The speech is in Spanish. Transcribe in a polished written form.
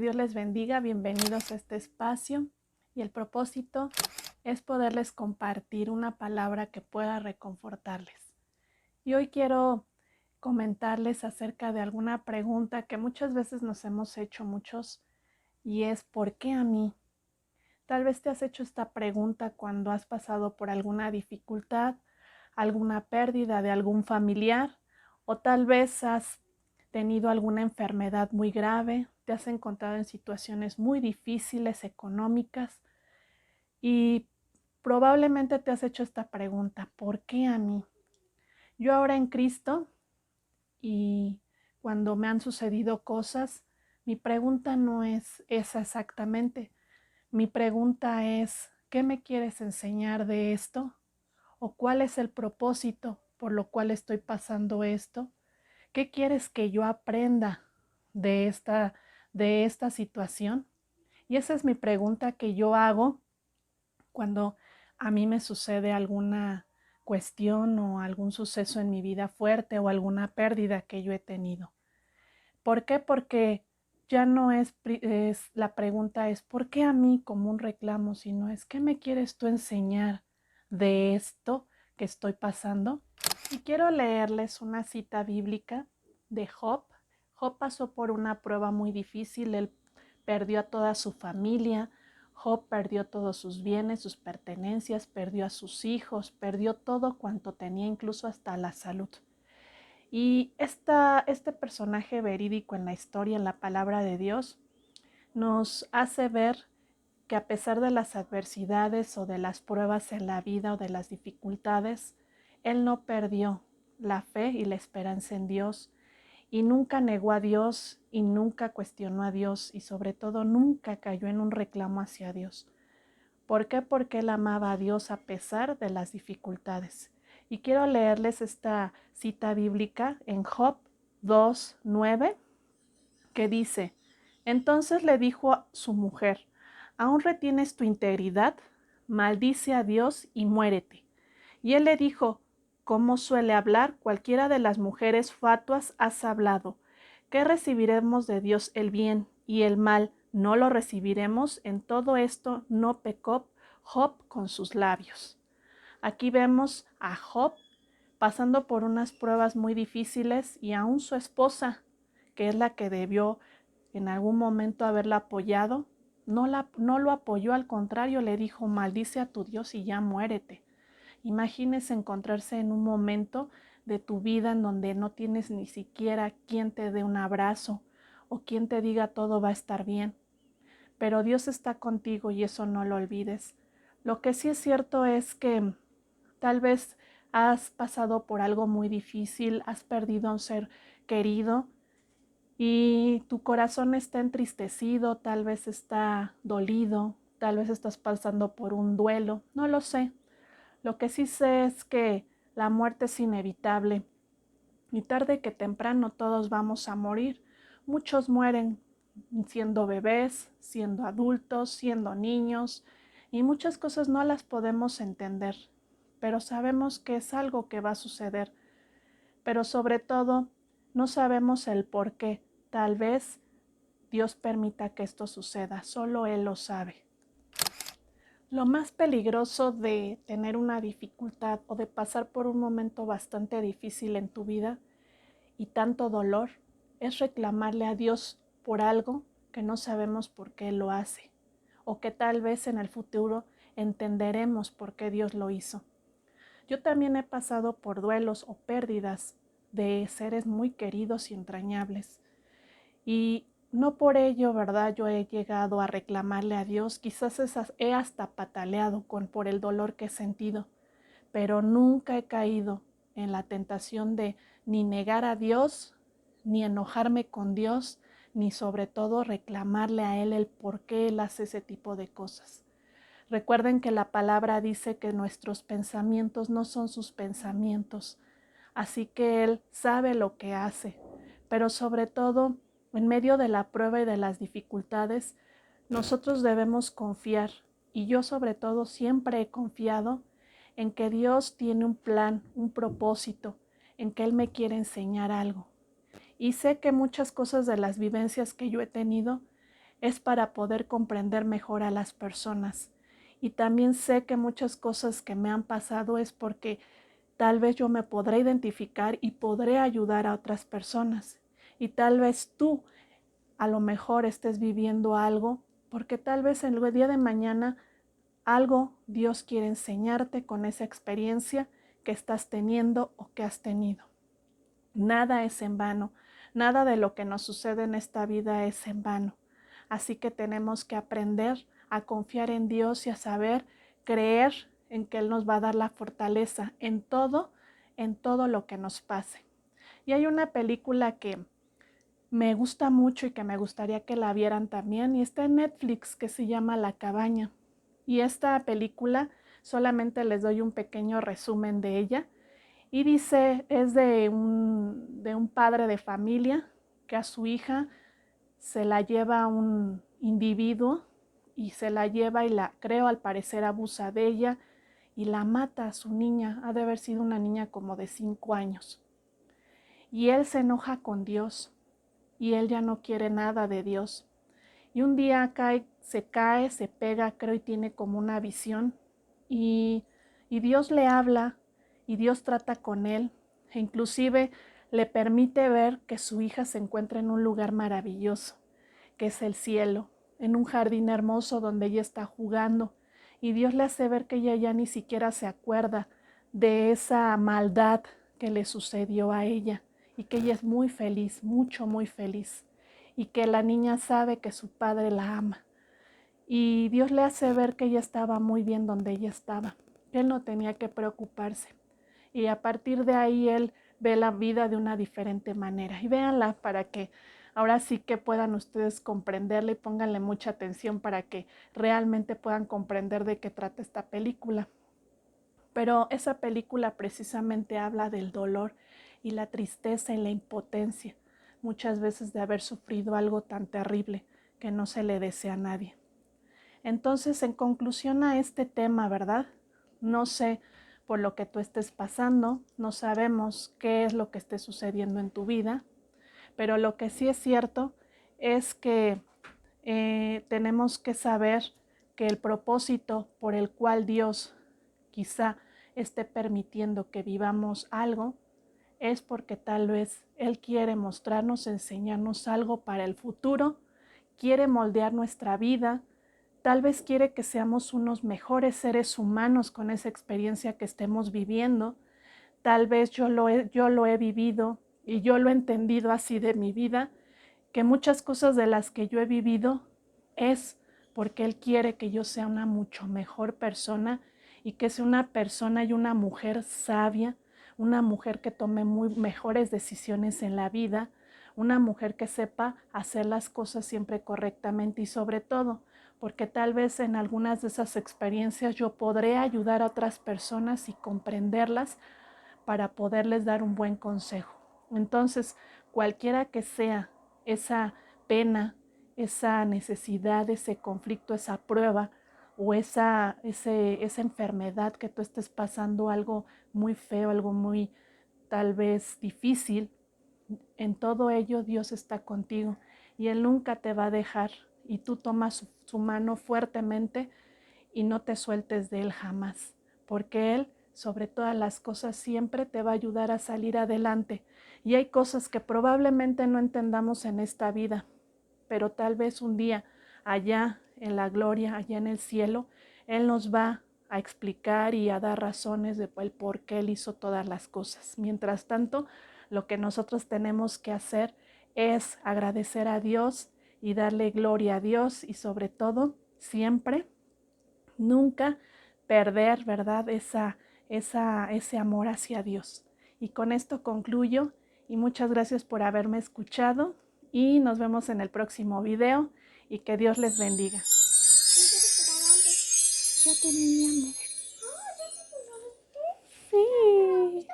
Dios les bendiga, bienvenidos a este espacio y el propósito es poderles compartir una palabra que pueda reconfortarles. Y hoy quiero comentarles acerca de alguna pregunta que muchas veces nos hemos hecho muchos y es ¿por qué a mí? Tal vez te has hecho esta pregunta cuando has pasado por alguna dificultad, alguna pérdida de algún familiar o tal vez has tenido alguna enfermedad muy grave, te has encontrado en situaciones muy difíciles económicas y probablemente te has hecho esta pregunta, ¿por qué a mí? Yo ahora en Cristo y cuando me han sucedido cosas, mi pregunta no es esa exactamente. Mi pregunta es, ¿qué me quieres enseñar de esto? ¿O cuál es el propósito por lo cual estoy pasando esto? ¿Qué quieres que yo aprenda de esta situación? Y esa es mi pregunta que yo hago cuando a mí me sucede alguna cuestión o algún suceso en mi vida fuerte o alguna pérdida que yo he tenido. ¿Por qué? Porque ya no es la pregunta es ¿por qué a mí como un reclamo? Sino es ¿qué me quieres tú enseñar de esto que estoy pasando? Y quiero leerles una cita bíblica de Job. Job pasó por una prueba muy difícil, él perdió a toda su familia, Job perdió todos sus bienes, sus pertenencias, perdió a sus hijos, perdió todo cuanto tenía, incluso hasta la salud. Y este personaje verídico en la historia, en la palabra de Dios, nos hace ver que a pesar de las adversidades o de las pruebas en la vida o de las dificultades, él no perdió la fe y la esperanza en Dios y nunca negó a Dios y nunca cuestionó a Dios y sobre todo nunca cayó en un reclamo hacia Dios. ¿Por qué? Porque él amaba a Dios a pesar de las dificultades. Y quiero leerles esta cita bíblica en Job 2:9 que dice, entonces le dijo a su mujer, ¿aún retienes tu integridad? Maldice a Dios y muérete. Y él le dijo, ¿cómo suele hablar cualquiera de las mujeres fatuas has hablado? ¿Qué recibiremos de Dios el bien y el mal? ¿No lo recibiremos? En todo esto no pecó Job con sus labios. Aquí vemos a Job pasando por unas pruebas muy difíciles y aún su esposa, que es la que debió en algún momento haberla apoyado, no lo apoyó, al contrario, le dijo, maldice a tu Dios y ya muérete. Imagínese encontrarse en un momento de tu vida en donde no tienes ni siquiera quien te dé un abrazo o quien te diga todo va a estar bien. Pero Dios está contigo y eso no lo olvides. Lo que sí es cierto es que tal vez has pasado por algo muy difícil, has perdido a un ser querido y tu corazón está entristecido, tal vez está dolido, tal vez estás pasando por un duelo, no lo sé. Lo que sí sé es que la muerte es inevitable y tarde que temprano todos vamos a morir. Muchos mueren siendo bebés, siendo adultos, siendo niños y muchas cosas no las podemos entender, pero sabemos que es algo que va a suceder. Pero sobre todo, no sabemos el por qué. Tal vez Dios permita que esto suceda, solo Él lo sabe. Lo más peligroso de tener una dificultad o de pasar por un momento bastante difícil en tu vida y tanto dolor es reclamarle a Dios por algo que no sabemos por qué lo hace o que tal vez en el futuro entenderemos por qué Dios lo hizo. Yo también he pasado por duelos o pérdidas de seres muy queridos y entrañables. Y no por ello, ¿verdad? Yo he llegado a reclamarle a Dios. Quizás he hasta pataleado por el dolor que he sentido, pero nunca he caído en la tentación de ni negar a Dios, ni enojarme con Dios, ni sobre todo reclamarle a Él el por qué Él hace ese tipo de cosas. Recuerden que la palabra dice que nuestros pensamientos no son sus pensamientos, así que Él sabe lo que hace, pero sobre todo, en medio de la prueba y de las dificultades, nosotros debemos confiar, y yo sobre todo siempre he confiado en que Dios tiene un plan, un propósito, en que Él me quiere enseñar algo. Y sé que muchas cosas de las vivencias que yo he tenido es para poder comprender mejor a las personas. Y también sé que muchas cosas que me han pasado es porque tal vez yo me podré identificar y podré ayudar a otras personas. Y tal vez tú a lo mejor estés viviendo algo, porque tal vez en el día de mañana algo Dios quiere enseñarte con esa experiencia que estás teniendo o que has tenido. Nada es en vano, nada de lo que nos sucede en esta vida es en vano. Así que tenemos que aprender a confiar en Dios y a saber creer en que Él nos va a dar la fortaleza en todo lo que nos pase. Y hay una película que me gusta mucho y que me gustaría que la vieran también, y está en Netflix, que se llama La Cabaña. Y esta película, solamente les doy un pequeño resumen de ella, y dice, es de un padre de familia que a su hija se la lleva un individuo y se la lleva y creo al parecer abusa de ella y la mata a su niña. Ha de haber sido una niña como de 5 años. Y él se enoja con Dios y él ya no quiere nada de Dios. Y un día se pega, creo, y tiene como una visión. Y Dios le habla y Dios trata con él. E inclusive le permite ver que su hija se encuentra en un lugar maravilloso, que es el cielo, en un jardín hermoso donde ella está jugando. Y Dios le hace ver que ella ya ni siquiera se acuerda de esa maldad que le sucedió a ella y que ella es muy feliz, mucho, muy feliz. Y que la niña sabe que su padre la ama. Y Dios le hace ver que ella estaba muy bien donde ella estaba, que él no tenía que preocuparse. Y a partir de ahí él ve la vida de una diferente manera. Y véanla para que ahora sí que puedan ustedes comprenderla y pónganle mucha atención para que realmente puedan comprender de qué trata esta película. Pero esa película precisamente habla del dolor y la tristeza y la impotencia, muchas veces de haber sufrido algo tan terrible que no se le desea a nadie. Entonces, en conclusión a este tema, ¿verdad? No sé por lo que tú estés pasando, no sabemos qué es lo que esté sucediendo en tu vida, pero lo que sí es cierto es que tenemos que saber que el propósito por el cual Dios quizá esté permitiendo que vivamos algo es porque tal vez Él quiere mostrarnos, enseñarnos algo para el futuro, quiere moldear nuestra vida. Tal vez quiere que seamos unos mejores seres humanos con esa experiencia que estemos viviendo. Tal vez yo lo he vivido y yo lo he entendido así de mi vida, que muchas cosas de las que yo he vivido es porque Él quiere que yo sea una mucho mejor persona y que sea una persona y una mujer sabia, una mujer que tome muy mejores decisiones en la vida, una mujer que sepa hacer las cosas siempre correctamente y sobre todo porque tal vez en algunas de esas experiencias yo podré ayudar a otras personas y comprenderlas para poderles dar un buen consejo. Entonces, cualquiera que sea esa pena, esa necesidad, ese conflicto, esa prueba o esa enfermedad que tú estés pasando, algo muy feo, algo muy tal vez difícil, en todo ello Dios está contigo y Él nunca te va a dejar y tú tomas su mano fuertemente y no te sueltes de Él jamás, porque Él sobre todas las cosas siempre te va a ayudar a salir adelante. Y hay cosas que probablemente no entendamos en esta vida, pero tal vez un día allá en la gloria, allá en el cielo, Él nos va a explicar y a dar razones de por qué Él hizo todas las cosas. Mientras tanto, lo que nosotros tenemos que hacer es agradecer a Dios y darle gloria a Dios y sobre todo, siempre, nunca perder, ¿verdad? Ese amor hacia Dios. Y con esto concluyo y muchas gracias por haberme escuchado y nos vemos en el próximo video y que Dios les bendiga. Ya terminamos. Sí.